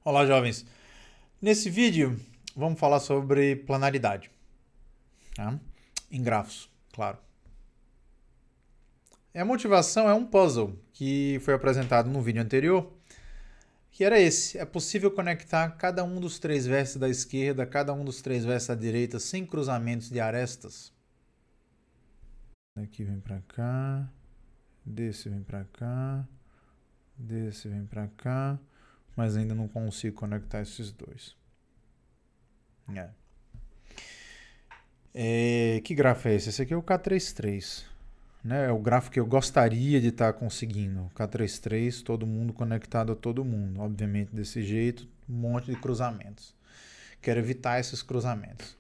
Olá, jovens. Nesse vídeo, vamos falar sobre planaridade, tá? Em grafos, claro. A motivação é um puzzle que foi apresentado no vídeo anterior, que era esse. É possível conectar cada um dos três vértices da esquerda, cada um dos três vértices da direita, sem cruzamentos de arestas. Daqui vem para cá, desse vem para cá, desse vem para cá, mas ainda não consigo conectar esses dois. Que grafo é esse? Esse aqui é o K33. Né? É o grafo que eu gostaria de estar conseguindo. K33, todo mundo conectado a todo mundo. Obviamente desse jeito, um monte de cruzamentos. Quero evitar esses cruzamentos.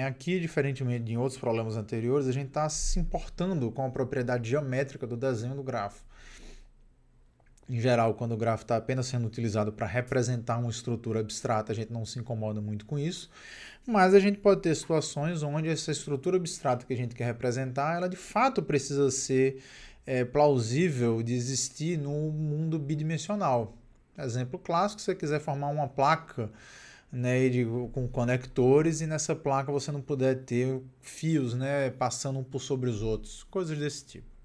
Aqui, diferentemente de outros problemas anteriores, a gente está se importando com a propriedade geométrica do desenho do grafo. Em geral, quando o grafo está apenas sendo utilizado para representar uma estrutura abstrata, a gente não se incomoda muito com isso, mas a gente pode ter situações onde essa estrutura abstrata que a gente quer representar, ela de fato precisa ser plausível de existir no mundo bidimensional. Exemplo clássico, se você quiser formar uma placa, né, com conectores e nessa placa você não puder ter fios, né, passando um por sobre os outros, coisas desse tipo.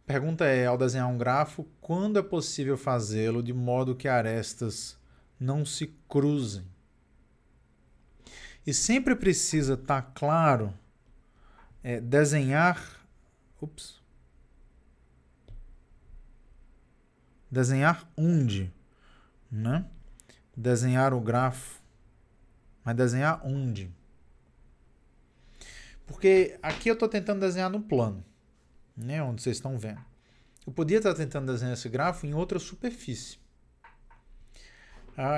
A pergunta é, ao desenhar um grafo, quando é possível fazê-lo de modo que arestas não se cruzem? E sempre precisa estar claro desenhar onde, né? Desenhar o grafo, mas desenhar onde? Porque aqui eu estou tentando desenhar no plano, né, onde vocês estão vendo. Eu podia estar tentando desenhar esse grafo em outra superfície.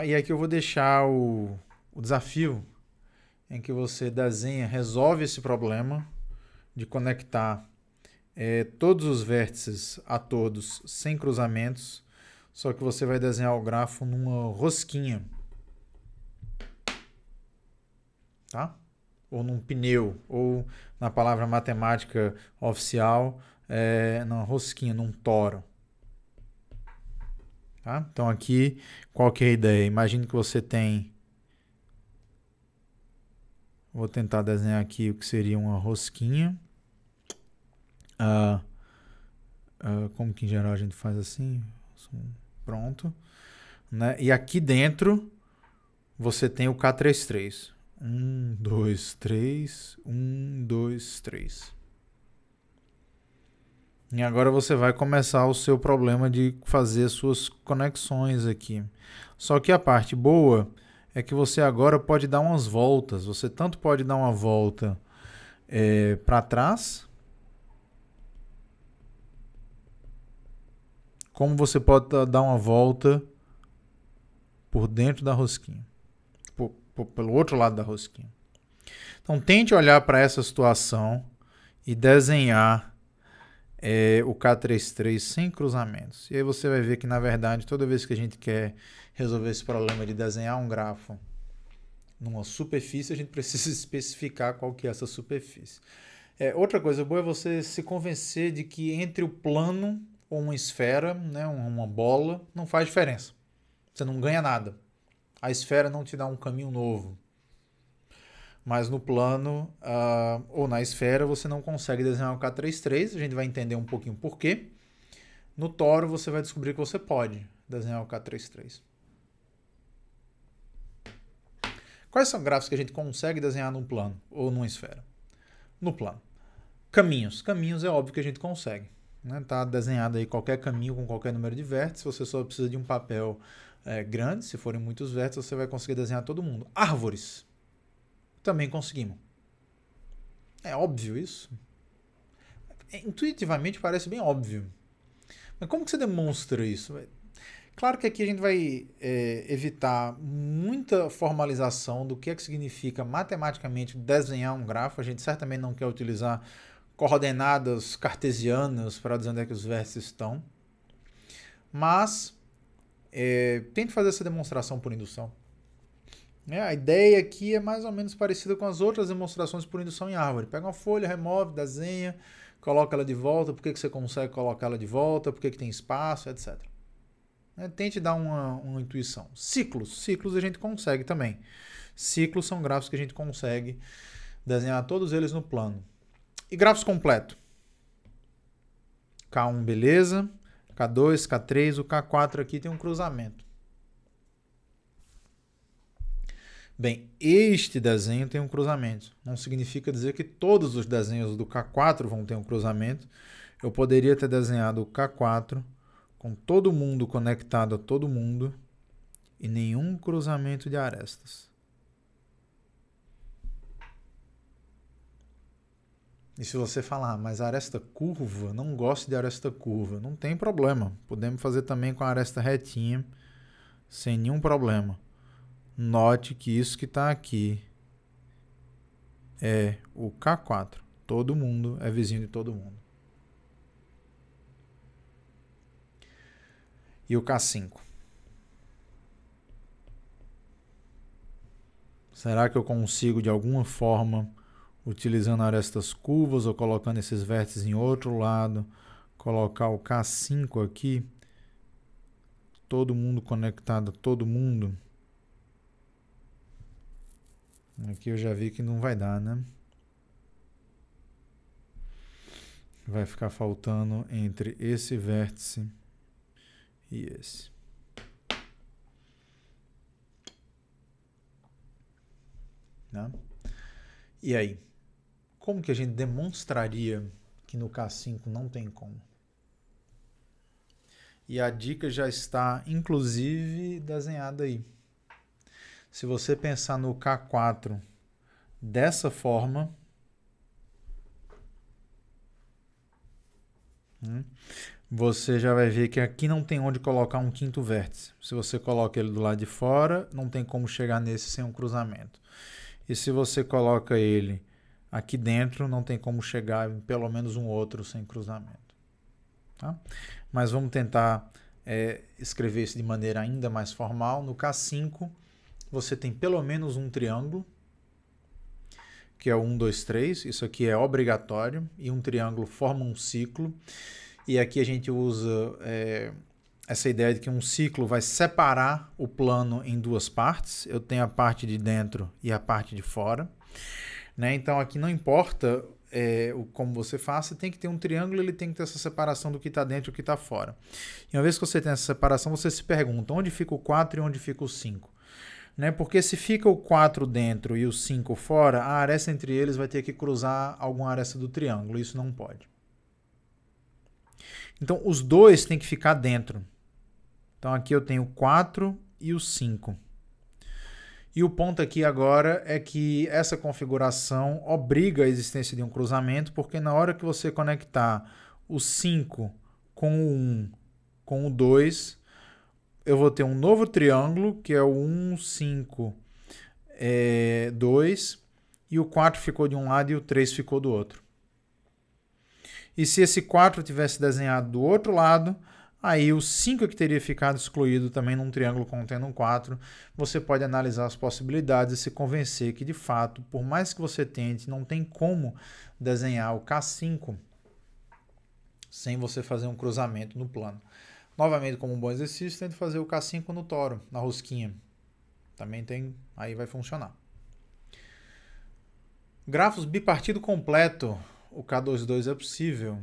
E aqui eu vou deixar o desafio em que você desenha, resolve esse problema de conectar todos os vértices a todos sem cruzamentos, só que você vai desenhar o grafo numa rosquinha, tá? Ou num pneu, ou na palavra matemática oficial, numa rosquinha, num toro. Tá? Então aqui, qual que é a ideia? Imagine que você tem... Vou tentar desenhar aqui o que seria uma rosquinha. Como que em geral a gente faz assim? Pronto. Né? E aqui dentro você tem o K33. 1, 2, 3. 1, 2, 3. E agora você vai começar o seu problema de fazer suas conexões aqui. Só que a parte boa é que você agora pode dar umas voltas. Você tanto pode dar uma volta para trás, como você pode dar uma volta por dentro da rosquinha, pelo outro lado da rosquinha. Então tente olhar para essa situação e desenhar o K33 sem cruzamentos. E aí você vai ver que, na verdade, toda vez que a gente quer resolver esse problema de desenhar um grafo numa superfície, a gente precisa especificar qual que é essa superfície. Outra coisa boa é você se convencer de que entre o plano ou uma esfera, né, uma bola, não faz diferença. Você não ganha nada. A esfera não te dá um caminho novo. Mas no plano ou na esfera você não consegue desenhar o K33, a gente vai entender um pouquinho por quê. No toro você vai descobrir que você pode desenhar o K33. Quais são gráficos que a gente consegue desenhar num plano ou numa esfera? No plano. Caminhos. Caminhos é óbvio que a gente consegue. Tá desenhado aí qualquer caminho com qualquer número de vértices, você só precisa de um papel grande, se forem muitos vértices você vai conseguir desenhar todo mundo. Árvores. Também conseguimos. É óbvio isso? Intuitivamente parece bem óbvio. Mas como que você demonstra isso? Claro que aqui a gente vai evitar muita formalização do que é que significa matematicamente desenhar um grafo. A gente certamente não quer utilizar coordenadas cartesianas para dizer onde é que os vértices estão. Mas tente fazer essa demonstração por indução. A ideia aqui é mais ou menos parecida com as outras demonstrações por indução em árvore. Pega uma folha, remove, desenha, coloca ela de volta, por que você consegue colocar ela de volta, por que tem espaço, etc. Tente dar uma intuição. Ciclos a gente consegue também. Ciclos são gráficos que a gente consegue desenhar todos eles no plano. E gráficos completos? K1, beleza. K2, K3, o K4 aqui tem um cruzamento. Bem, este desenho tem um cruzamento. Não significa dizer que todos os desenhos do K4 vão ter um cruzamento. Eu poderia ter desenhado o K4 com todo mundo conectado a todo mundo e nenhum cruzamento de arestas. E se você falar, mas aresta curva, não gosto de aresta curva, não tem problema. Podemos fazer também com a aresta retinha, sem nenhum problema. Note que isso que está aqui é o K4. Todo mundo é vizinho de todo mundo. E o K5? Será que eu consigo, de alguma forma, utilizando arestas curvas ou colocando esses vértices em outro lado, colocar o K5 aqui? Todo mundo conectado a todo mundo? Aqui eu já vi que não vai dar, né? Vai ficar faltando entre esse vértice e esse. Né? E aí? Como que a gente demonstraria que no K5 não tem como? E a dica já está, inclusive, desenhada aí. Se você pensar no K4 dessa forma, você já vai ver que aqui não tem onde colocar um quinto vértice. Se você coloca ele do lado de fora, não tem como chegar nesse sem um cruzamento. E se você coloca ele aqui dentro, não tem como chegar em pelo menos um outro sem cruzamento. Tá? Mas vamos tentar escrever isso de maneira ainda mais formal. No K5, você tem pelo menos um triângulo, que é o 1, 2, 3. Isso aqui é obrigatório. E um triângulo forma um ciclo. E aqui a gente usa essa ideia de que um ciclo vai separar o plano em duas partes. Eu tenho a parte de dentro e a parte de fora. Né? Então aqui não importa como você faça, tem que ter um triângulo, ele tem que ter essa separação do que está dentro e o que está fora. E uma vez que você tem essa separação, você se pergunta onde fica o 4 e onde fica o 5. Né? Porque se fica o 4 dentro e o 5 fora, a aresta entre eles vai ter que cruzar alguma aresta do triângulo. Isso não pode. Então, os dois têm que ficar dentro. Então, aqui eu tenho o 4 e o 5. E o ponto aqui agora é que essa configuração obriga a existência de um cruzamento, porque na hora que você conectar o 5 com o 1 com o 2, eu vou ter um novo triângulo, que é o 1, 5, 2, e o 4 ficou de um lado e o 3 ficou do outro. E se esse 4 tivesse desenhado do outro lado, aí o 5 que teria ficado excluído também num triângulo contendo um 4. Você pode analisar as possibilidades e se convencer que, de fato, por mais que você tente, não tem como desenhar o K5 sem você fazer um cruzamento no plano. Novamente, como um bom exercício, tente fazer o K5 no toro, na rosquinha. Também tem, aí vai funcionar. Grafos bipartido completo. O K22 é possível.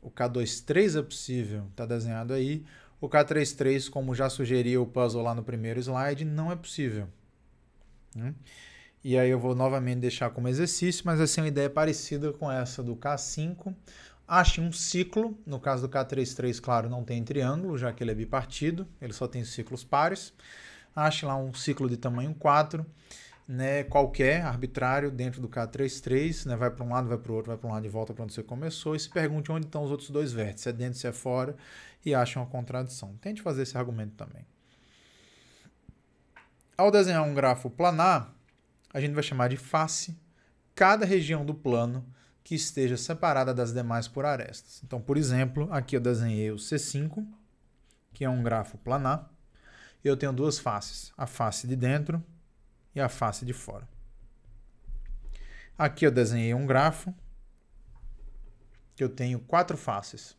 O K23 é possível, está desenhado aí. O K33, como já sugeria o puzzle lá no primeiro slide, não é possível. E aí eu vou novamente deixar como exercício, mas vai ser uma ideia parecida com essa do K5. Ache um ciclo. No caso do K33, claro, não tem triângulo, já que ele é bipartido. Ele só tem ciclos pares. Ache lá um ciclo de tamanho 4. Né, qualquer, arbitrário, dentro do K33, né, vai para um lado, vai para o outro, vai para um lado e volta para onde você começou, e se pergunte onde estão os outros dois vértices, se é dentro, se é fora, e ache uma contradição. Tente fazer esse argumento também. Ao desenhar um grafo planar, a gente vai chamar de face cada região do plano que esteja separada das demais por arestas. Então, por exemplo, aqui eu desenhei o C5, que é um grafo planar, e eu tenho duas faces, a face de dentro e a face de fora. Aqui eu desenhei um grafo que eu tenho 4 faces.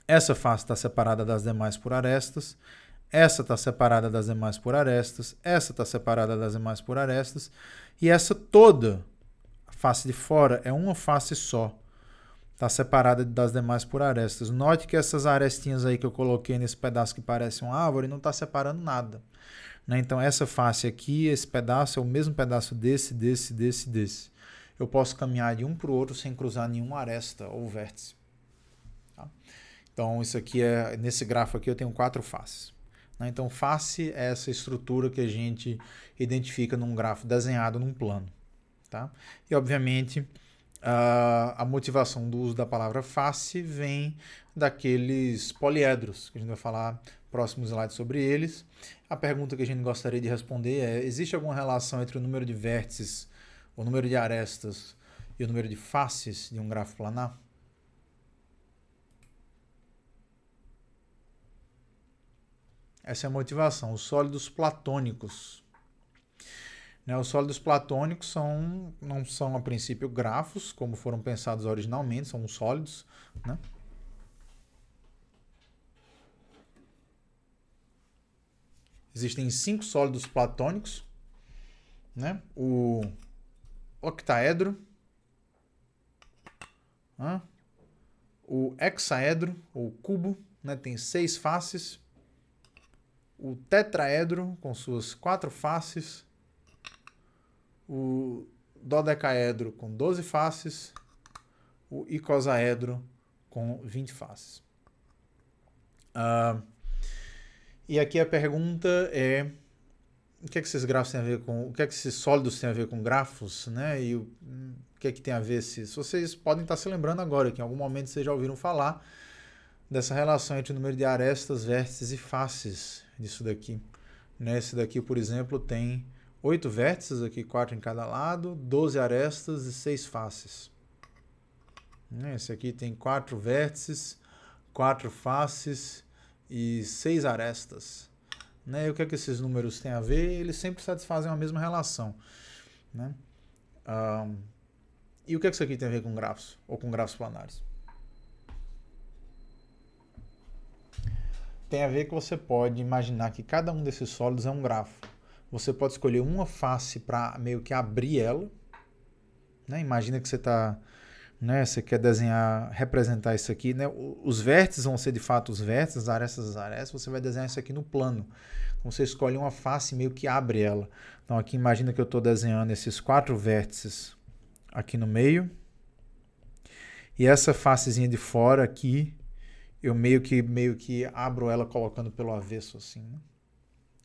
Essa face está separada das demais por arestas. Essa está separada das demais por arestas. Essa está separada das demais por arestas. E essa toda, a face de fora, é uma face só. Está separada das demais por arestas. Note que essas arestinhas aí que eu coloquei nesse pedaço que parece uma árvore não está separando nada. Né? Então essa face aqui, esse pedaço é o mesmo pedaço desse. Eu posso caminhar de um para o outro sem cruzar nenhuma aresta ou vértice. Tá? Então isso aqui nesse grafo aqui eu tenho 4 faces. Né? Então face é essa estrutura que a gente identifica num grafo desenhado num plano. Tá? E obviamente a motivação do uso da palavra face vem daqueles poliedros, que a gente vai falar próximos slides sobre eles. A pergunta que a gente gostaria de responder é: existe alguma relação entre o número de vértices, o número de arestas e o número de faces de um grafo planar? Essa é a motivação. Os sólidos platônicos. Os sólidos platônicos não são, a princípio, grafos, como foram pensados originalmente, são sólidos. Né? Existem 5 sólidos platônicos. Né? O octaedro, o hexaedro, ou cubo, né? Tem 6 faces. O tetraedro, com suas 4 faces. O dodecaedro com 12 faces, o icosaedro com 20 faces. E aqui a pergunta é: o que esses grafos têm a ver com, o que esses sólidos têm a ver com grafos, né? E o que tem a ver se vocês podem estar se lembrando agora que em algum momento vocês já ouviram falar dessa relação entre o número de arestas, vértices e faces disso daqui. Esse daqui, por exemplo, tem 8 vértices, aqui 4 em cada lado, 12 arestas e 6 faces. Esse aqui tem 4 vértices, 4 faces e 6 arestas. E o que esses números têm a ver? Eles sempre satisfazem a mesma relação. Né? E o que isso aqui tem a ver com grafos, ou com grafos planares? Tem a ver que você pode imaginar que cada um desses sólidos é um grafo. Você pode escolher uma face para meio que abrir ela. Né? Imagina que você está, você quer desenhar, representar isso aqui. Né? Os vértices vão ser de fato os vértices, as arestas. Você vai desenhar isso aqui no plano. Então você escolhe uma face e meio que abre ela. Então aqui imagina que eu estou desenhando esses 4 vértices aqui no meio. E essa facezinha de fora aqui, eu meio que abro ela colocando pelo avesso assim, né?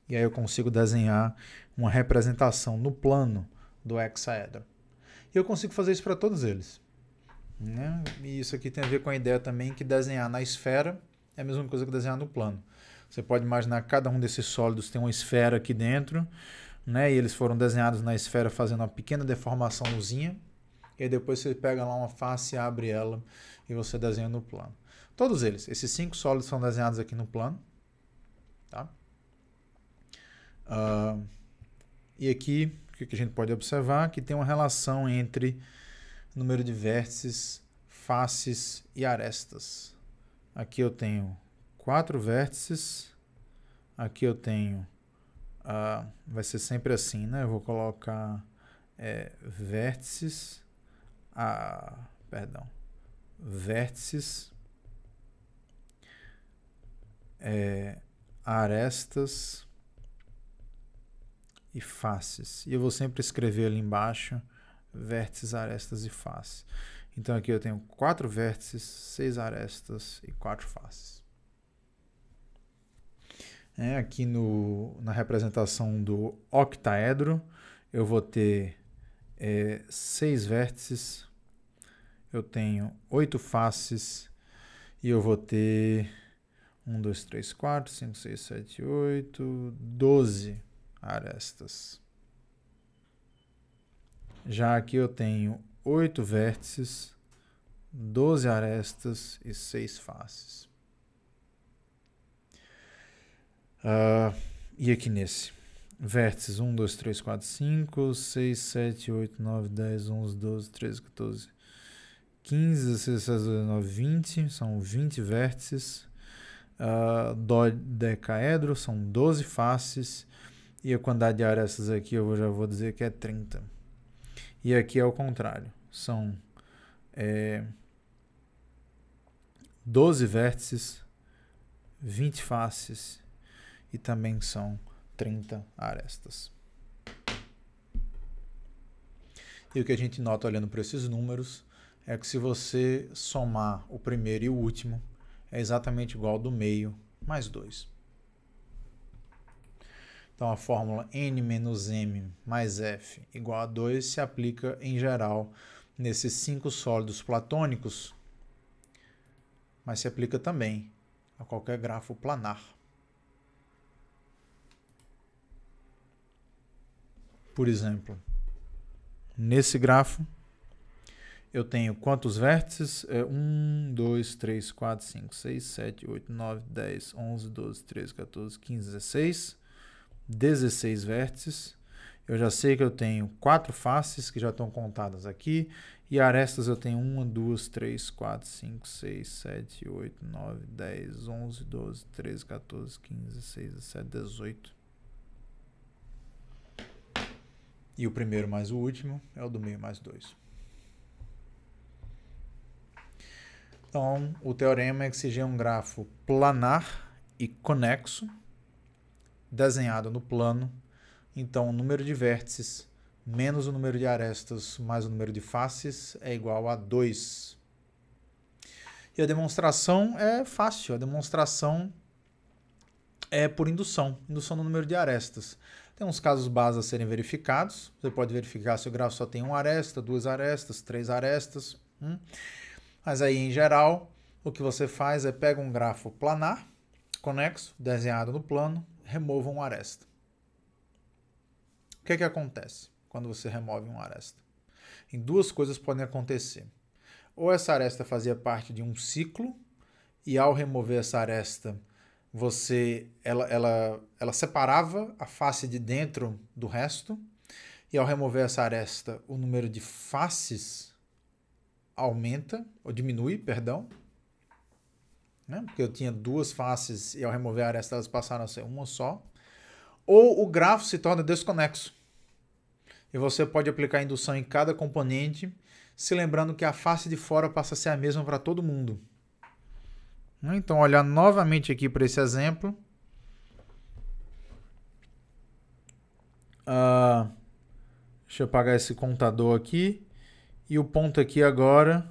E aí eu consigo desenhar uma representação no plano do hexaedro. E eu consigo fazer isso para todos eles. Né? E isso aqui tem a ver com a ideia também que desenhar na esfera é a mesma coisa que desenhar no plano. Você pode imaginar que cada um desses sólidos tem uma esfera aqui dentro, né? E eles foram desenhados na esfera fazendo uma pequena deformaçãozinha. E aí depois você pega lá uma face, abre ela e você desenha no plano. Todos eles, esses 5 sólidos são desenhados aqui no plano. Tá? E aqui, o que a gente pode observar? Que tem uma relação entre número de vértices, faces e arestas. Aqui eu tenho 4 vértices. Aqui eu tenho... vai ser sempre assim, né? Eu vou colocar vértices... vértices... arestas... e faces. E eu vou sempre escrever ali embaixo vértices, arestas e faces. Então aqui eu tenho 4 vértices, 6 arestas e 4 faces. Aqui na representação do octaedro, eu vou ter 6 vértices, eu tenho 8 faces e eu vou ter 1, 2, 3, 4, 5, 6, 7, 8, 12 arestas. Já aqui eu tenho 8 vértices, 12 arestas e 6 faces. E aqui nesse? Vértices 1, 2, 3, 4, 5, 6, 7, 8, 9, 10, 11, 12, 13, 14, 15, 16, 17, 19, 20. São 20 vértices. Dodecaedro são 12 faces. E a quantidade de arestas aqui eu já vou dizer que é 30. E aqui é o contrário. São 12 vértices, 20 faces e também são 30 arestas. E o que a gente nota olhando para esses números é que se você somar o primeiro e o último, é exatamente igual ao do meio mais 2. Então a fórmula n menos m mais f igual a 2 se aplica em geral nesses 5 sólidos platônicos, mas se aplica também a qualquer grafo planar. Por exemplo, nesse grafo, eu tenho quantos vértices? 1, 2, 3, 4, 5, 6, 7, 8, 9, 10, 11, 12, 13, 14, 15, 16. 16 vértices. Eu já sei que eu tenho 4 faces que já estão contadas aqui. E arestas eu tenho 1, 2, 3, 4, 5, 6, 7, 8, 9, 10, 11, 12, 13, 14, 15, 16, 17, 18. E o primeiro mais o último é o do meio mais 2. Então, o teorema é que seja um grafo planar e conexo, desenhado no plano. Então, o número de vértices menos o número de arestas mais o número de faces é igual a 2. E a demonstração é fácil. A demonstração é por indução do número de arestas. Tem uns casos básicos a serem verificados. Você pode verificar se o grafo só tem uma aresta, 2 arestas, 3 arestas. Mas aí, em geral, o que você faz é pega um grafo planar, conexo, desenhado no plano, remova uma aresta. O que acontece quando você remove uma aresta? Em duas coisas podem acontecer. Ou essa aresta fazia parte de um ciclo, e ao remover essa aresta, ela separava a face de dentro do resto, e ao remover essa aresta, o número de faces aumenta, ou diminui, perdão, né? Porque eu tinha 2 faces e ao remover a aresta elas passaram a ser uma só. Ou o grafo se torna desconexo. E você pode aplicar indução em cada componente, se lembrando que a face de fora passa a ser a mesma para todo mundo. Então, olhar novamente aqui para esse exemplo. Deixa eu apagar esse contador aqui. E o ponto aqui agora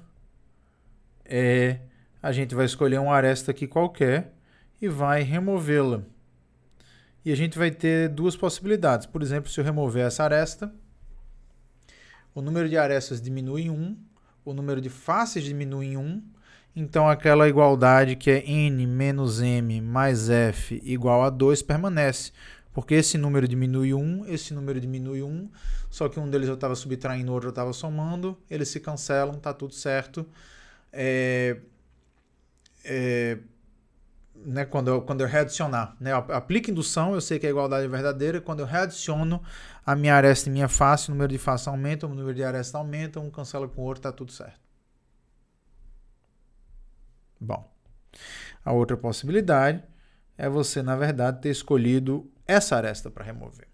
é... A gente vai escolher uma aresta aqui qualquer e vai removê-la. E a gente vai ter duas possibilidades. Por exemplo, se eu remover essa aresta, o número de arestas diminui em 1, o número de faces diminui em 1, então aquela igualdade que é n menos m mais f igual a 2 permanece, porque esse número diminui 1, esse número diminui 1, só que um deles eu estava subtraindo, o outro eu estava somando, eles se cancelam, está tudo certo. Né, quando eu readicionar, né, eu aplico indução, eu sei que a igualdade é verdadeira, quando eu readiciono a minha aresta e minha face, o número de face aumenta, o número de aresta aumenta, um cancela com o outro, está tudo certo. Bom, a outra possibilidade é você, na verdade, ter escolhido essa aresta para remover.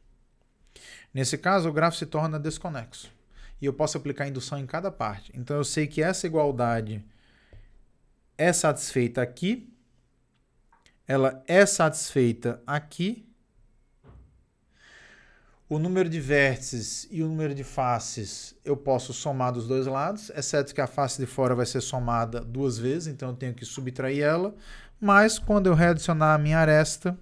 Nesse caso, o grafo se torna desconexo. E eu posso aplicar indução em cada parte. Então, eu sei que essa igualdade é satisfeita aqui, ela é satisfeita aqui. O número de vértices e o número de faces eu posso somar dos dois lados, exceto que a face de fora vai ser somada 2 vezes, então eu tenho que subtrair ela. Mas quando eu readicionar a minha aresta,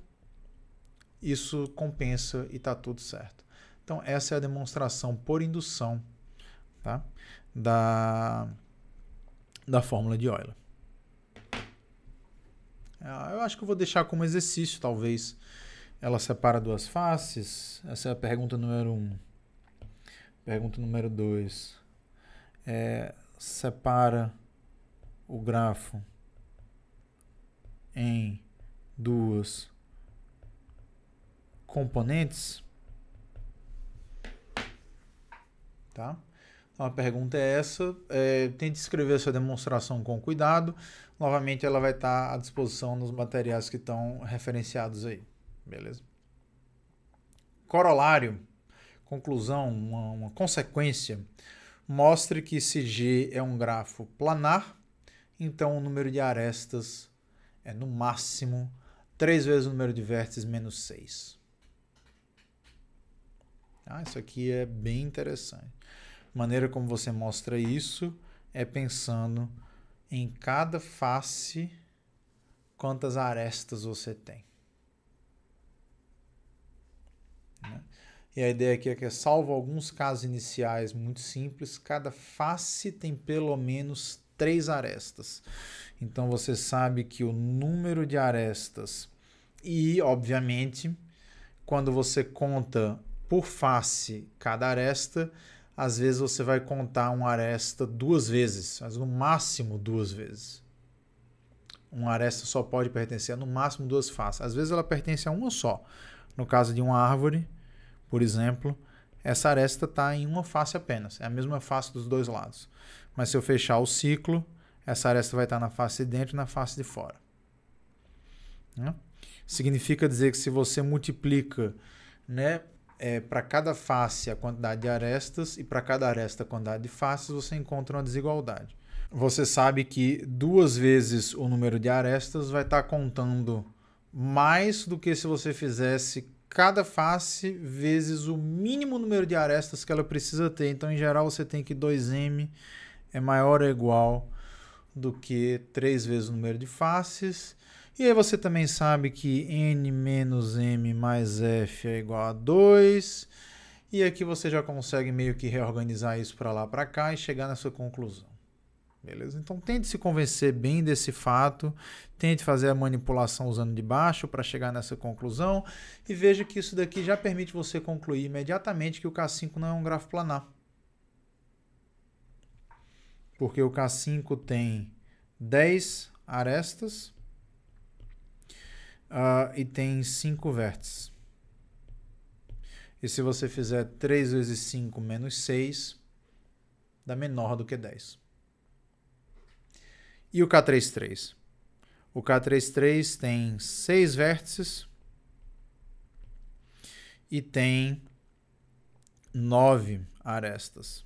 isso compensa e está tudo certo. Então essa é a demonstração por indução, tá? da fórmula de Euler. Eu acho que eu vou deixar como exercício, talvez. Ela separa 2 faces. Essa é a pergunta número 1. Pergunta número 2. Separa o grafo em 2 componentes. Tá? Então a pergunta é essa, tente escrever essa demonstração com cuidado. Novamente ela vai estar à disposição nos materiais que estão referenciados aí, beleza? Corolário, conclusão, uma consequência, mostre que se G é um grafo planar, então o número de arestas é no máximo 3 vezes o número de vértices menos 6. Isso aqui é bem interessante. A maneira como você mostra isso é pensando em cada face quantas arestas você tem. E a ideia aqui é que, salvo alguns casos iniciais muito simples, cada face tem pelo menos 3 arestas. Então você sabe que o número de arestas e, obviamente, quando você conta por face cada aresta, às vezes você vai contar uma aresta 2 vezes, mas no máximo 2 vezes. Uma aresta só pode pertencer a no máximo 2 faces. Às vezes ela pertence a uma só. No caso de uma árvore, por exemplo, essa aresta está em uma face apenas. É a mesma face dos dois lados. Mas se eu fechar o ciclo, essa aresta vai estar na face de dentro e na face de fora. Significa dizer que se você multiplica, para cada face a quantidade de arestas e para cada aresta a quantidade de faces, você encontra uma desigualdade. Você sabe que 2 vezes o número de arestas vai estar contando mais do que se você fizesse cada face vezes o mínimo número de arestas que ela precisa ter. Então, em geral, você tem que 2m é maior ou igual do que 3 vezes o número de faces. E aí você também sabe que n menos m mais f é igual a 2. E aqui você já consegue meio que reorganizar isso para lá para cá e chegar nessa conclusão. Beleza? Então tente se convencer bem desse fato, tente fazer a manipulação usando de baixo para chegar nessa conclusão e veja que isso daqui já permite você concluir imediatamente que o K5 não é um grafo planar. Porque o K5 tem 10 arestas e tem 5 vértices. E se você fizer 3 vezes 5 menos 6, dá menor do que 10. E o K33? O K33 tem 6 vértices e tem 9 arestas.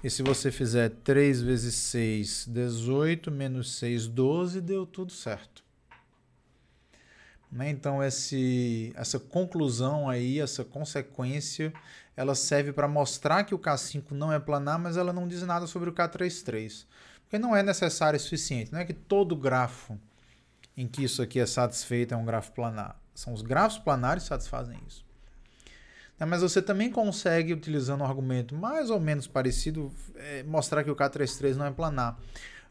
E se você fizer 3 vezes 6, 18, menos 6, 12, deu tudo certo. Então essa conclusão aí, essa consequência, ela serve para mostrar que o K5 não é planar, mas ela não diz nada sobre o K33. Porque não é necessário o suficiente. Não é que todo grafo em que isso aqui é satisfeito é um grafo planar. São os grafos planares que satisfazem isso. Mas você também consegue, utilizando um argumento mais ou menos parecido, mostrar que o K33 não é planar.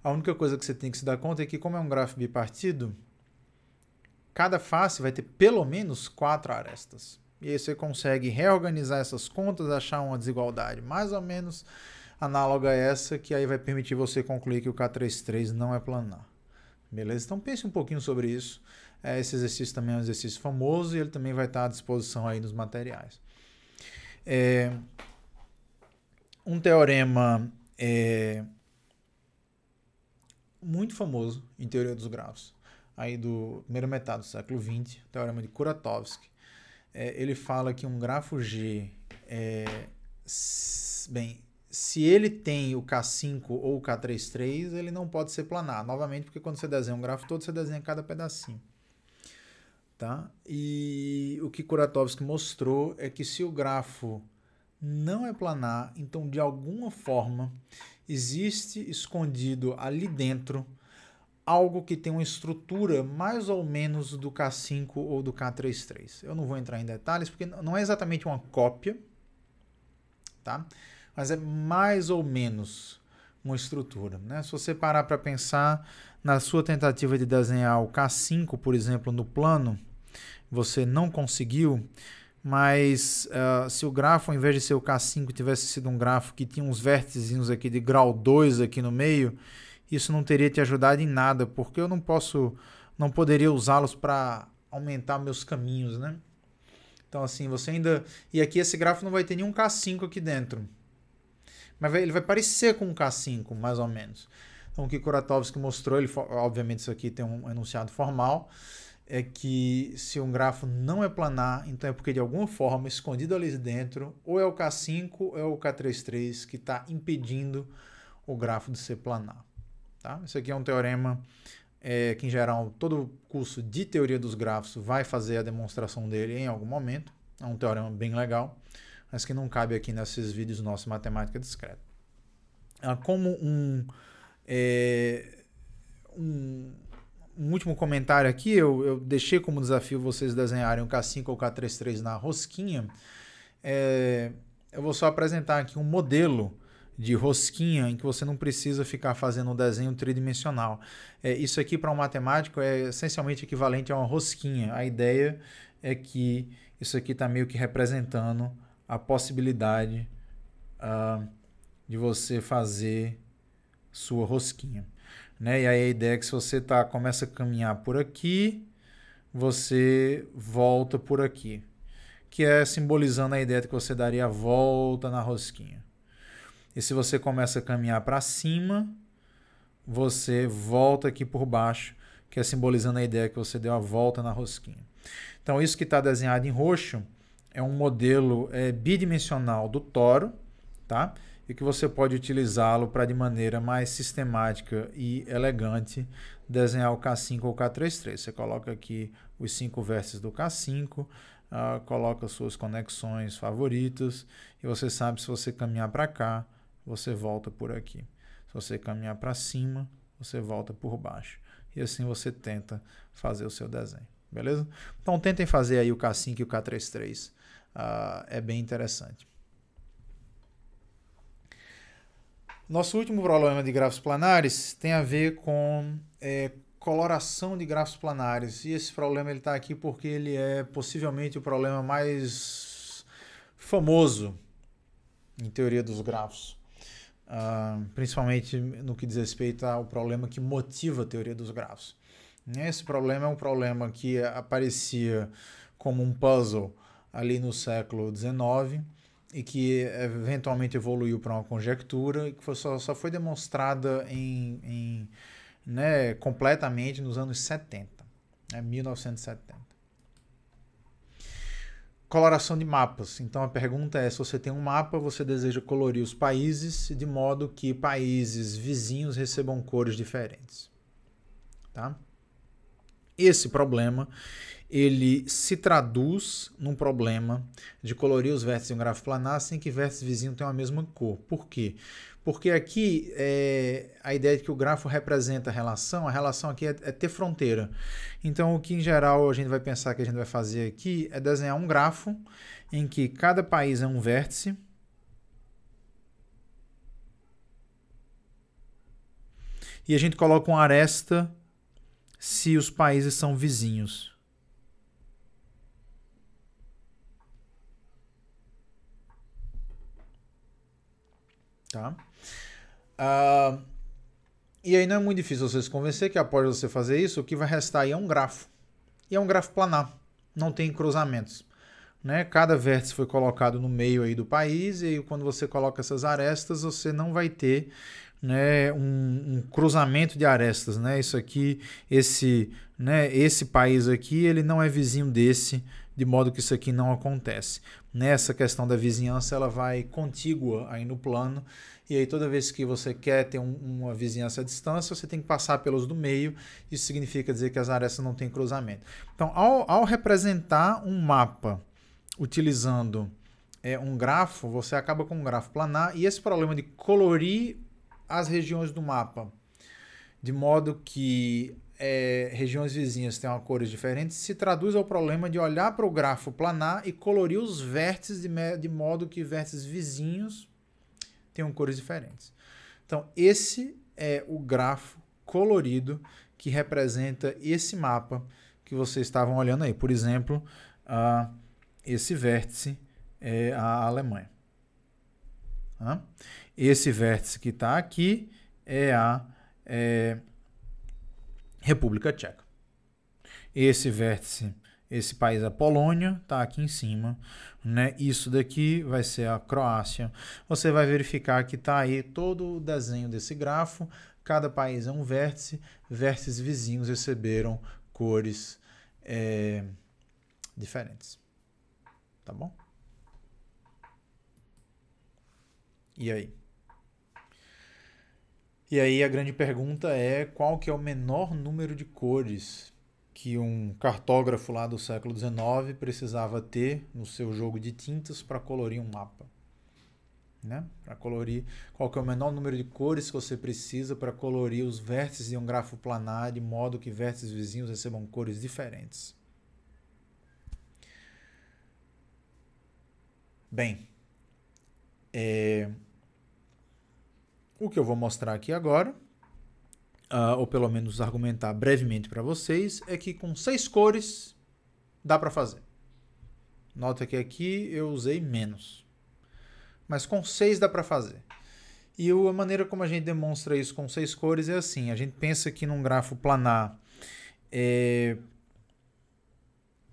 A única coisa que você tem que se dar conta é que, como é um grafo bipartido, cada face vai ter pelo menos 4 arestas. E aí você consegue reorganizar essas contas, achar uma desigualdade mais ou menos análoga a essa, que aí vai permitir você concluir que o K33 não é planar. Beleza? Então pense um pouquinho sobre isso. Esse exercício também é um exercício famoso e ele também vai estar à disposição aí nos materiais. Um teorema muito famoso em teoria dos grafos, aí do primeira metade do século XX, o teorema de Kuratowski. Ele fala que um grafo G se ele tem o K5 ou o K33, ele não pode ser planar. Novamente, porque quando você desenha um grafo todo, você desenha cada pedacinho. Tá? E o que Kuratowski mostrou é que se o grafo não é planar, então de alguma forma existe escondido ali dentro algo que tem uma estrutura mais ou menos do K5 ou do K33. Eu não vou entrar em detalhes, porque não é exatamente uma cópia, tá? Mas é mais ou menos uma estrutura. Se você parar para pensar na sua tentativa de desenhar o K5, por exemplo, no plano, você não conseguiu, mas se o grafo, ao invés de ser o K5, tivesse sido um grafo que tinha uns vértices aqui de grau 2 aqui no meio, isso não teria te ajudado em nada, porque eu não poderia usá-los para aumentar meus caminhos, Então assim, você ainda... E aqui esse grafo não vai ter nenhum K5 aqui dentro. Mas ele vai parecer com um K5, mais ou menos. Então, o que Kuratowski mostrou, ele, obviamente isso aqui tem um enunciado formal, é que se um grafo não é planar, então é porque de alguma forma, escondido ali dentro, ou é o K5 ou é o K33 que está impedindo o grafo de ser planar. Tá? Isso aqui é um teorema que, em geral, todo curso de teoria dos grafos vai fazer a demonstração dele em algum momento. É um teorema bem legal, mas que não cabe aqui nesses vídeos nossos Matemática Discreta. Como um último comentário aqui, eu deixei como desafio vocês desenharem o K5 ou o K33 na rosquinha. Eu vou só apresentar aqui um modelo de rosquinha em que você não precisa ficar fazendo um desenho tridimensional. Isso aqui para um matemático é essencialmente equivalente a uma rosquinha. A ideia é que isso aqui está meio que representando a possibilidade de você fazer sua rosquinha. Né? E aí a ideia é que se você começa a caminhar por aqui, você volta por aqui, que é simbolizando a ideia de que você daria a volta na rosquinha. E se você começa a caminhar para cima, você volta aqui por baixo, que é simbolizando a ideia que você deu a volta na rosquinha. Então isso que está desenhado em roxo é um modelo bidimensional do toro, tá? E que você pode utilizá-lo para, de maneira mais sistemática e elegante, desenhar o K5 ou o K33. Você coloca aqui os 5 vértices do K5, coloca suas conexões favoritas, e você sabe, se você caminhar para cá, você volta por aqui. Se você caminhar para cima, você volta por baixo. E assim você tenta fazer o seu desenho. Beleza? Então tentem fazer aí o K5 e o K33. É bem interessante. Nosso último problema de grafos planares tem a ver com coloração de grafos planares. E esse problema está aqui porque ele é possivelmente o problema mais famoso em teoria dos grafos. Principalmente no que diz respeito ao problema que motiva a teoria dos grafos. Esse problema é um problema que aparecia como um puzzle ali no século XIX e que eventualmente evoluiu para uma conjectura e que só foi demonstrada completamente nos anos 70, 1970. Coloração de mapas. Então a pergunta é, se você tem um mapa, você deseja colorir os países de modo que países vizinhos recebam cores diferentes. Tá? Esse problema, ele se traduz num problema de colorir os vértices em um grafo planar sem que vértices vizinhos tenham a mesma cor. Por quê? Porque aqui a ideia de que o grafo representa a relação aqui é ter fronteira. Então o que em geral a gente vai pensar que a gente vai fazer aqui é desenhar um grafo em que cada país é um vértice e a gente coloca uma aresta se os países são vizinhos. Tá? E aí não é muito difícil você se convencer que após você fazer isso, o que vai restar aí é um grafo. E é um grafo planar, não tem cruzamentos. Né? Cada vértice foi colocado no meio aí do país, e aí quando você coloca essas arestas, você não vai ter, né, um cruzamento de arestas. Né? Isso aqui, esse país aqui, ele não é vizinho desse, de modo que isso aqui não acontece. Nessa questão da vizinhança, ela vai contígua aí no plano, e aí toda vez que você quer ter uma vizinhança à distância, você tem que passar pelos do meio. Isso significa dizer que as arestas não têm cruzamento. Então, ao representar um mapa utilizando um grafo, você acaba com um grafo planar, e esse problema de colorir as regiões do mapa de modo que regiões vizinhas tenham cores diferentes se traduz ao problema de olhar para o grafo planar e colorir os vértices de modo que vértices vizinhos tenham cores diferentes. Então, esse é o grafo colorido que representa esse mapa que vocês estavam olhando aí. Por exemplo, esse vértice é a Alemanha. Esse vértice que está aqui é a República Tcheca. Esse vértice Esse país é a Polônia, tá aqui em cima, né? Isso daqui vai ser a Croácia. Você vai verificar que tá aí todo o desenho desse grafo. Cada país é um vértice. Vértices vizinhos receberam cores diferentes. Tá bom? E aí? E aí a grande pergunta é qual que é o menor número de cores que um cartógrafo lá do século XIX precisava ter no seu jogo de tintas para colorir um mapa. Né? Para colorir, qual que é o menor número de cores que você precisa para colorir os vértices de um grafo planar de modo que vértices vizinhos recebam cores diferentes. Bem, o que eu vou mostrar aqui agora, ou pelo menos argumentar brevemente para vocês, é que com 6 cores dá para fazer. Nota que aqui eu usei menos. Mas com 6 dá para fazer. E a maneira como a gente demonstra isso com 6 cores é assim. A gente pensa que num grafo planar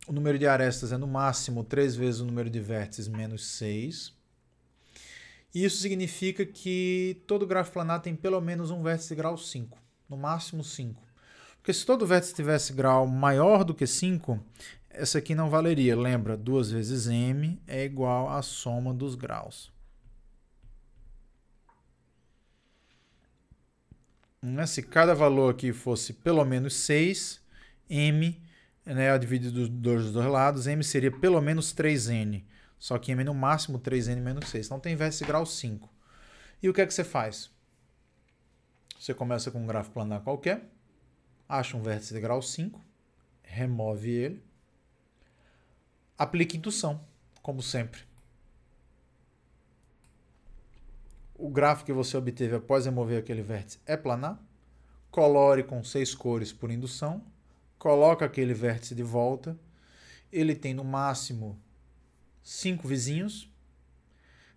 o número de arestas é no máximo 3 vezes o número de vértices menos 6. E isso significa que todo grafo planar tem pelo menos um vértice de grau 5. No máximo 5. Porque se todo vértice tivesse grau maior do que 5, essa aqui não valeria. Lembra, 2 vezes m é igual à soma dos graus. Se cada valor aqui fosse pelo menos 6, m, né, dividido dos dois lados, m seria pelo menos 3n. Só que m no máximo 3n menos 6. Então tem vértice grau 5. E o que é que você faz? Você começa com um grafo planar qualquer, acha um vértice de grau 5, remove ele, aplica indução, como sempre. O grafo que você obteve após remover aquele vértice é planar, colore com 6 cores por indução, coloca aquele vértice de volta, ele tem no máximo 5 vizinhos,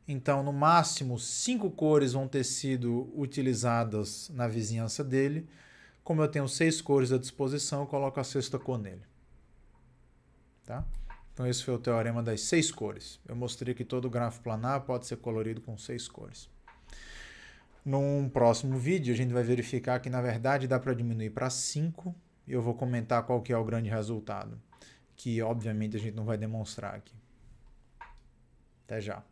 então no máximo 5 cores vão ter sido utilizadas na vizinhança dele. Como eu tenho 6 cores à disposição, eu coloco a sexta cor nele. Tá? Então esse foi o teorema das 6 cores. Eu mostrei que todo grafo planar pode ser colorido com 6 cores. Num próximo vídeo, a gente vai verificar que, na verdade, dá para diminuir para 5. E eu vou comentar qual que é o grande resultado, que, obviamente, a gente não vai demonstrar aqui. Até já.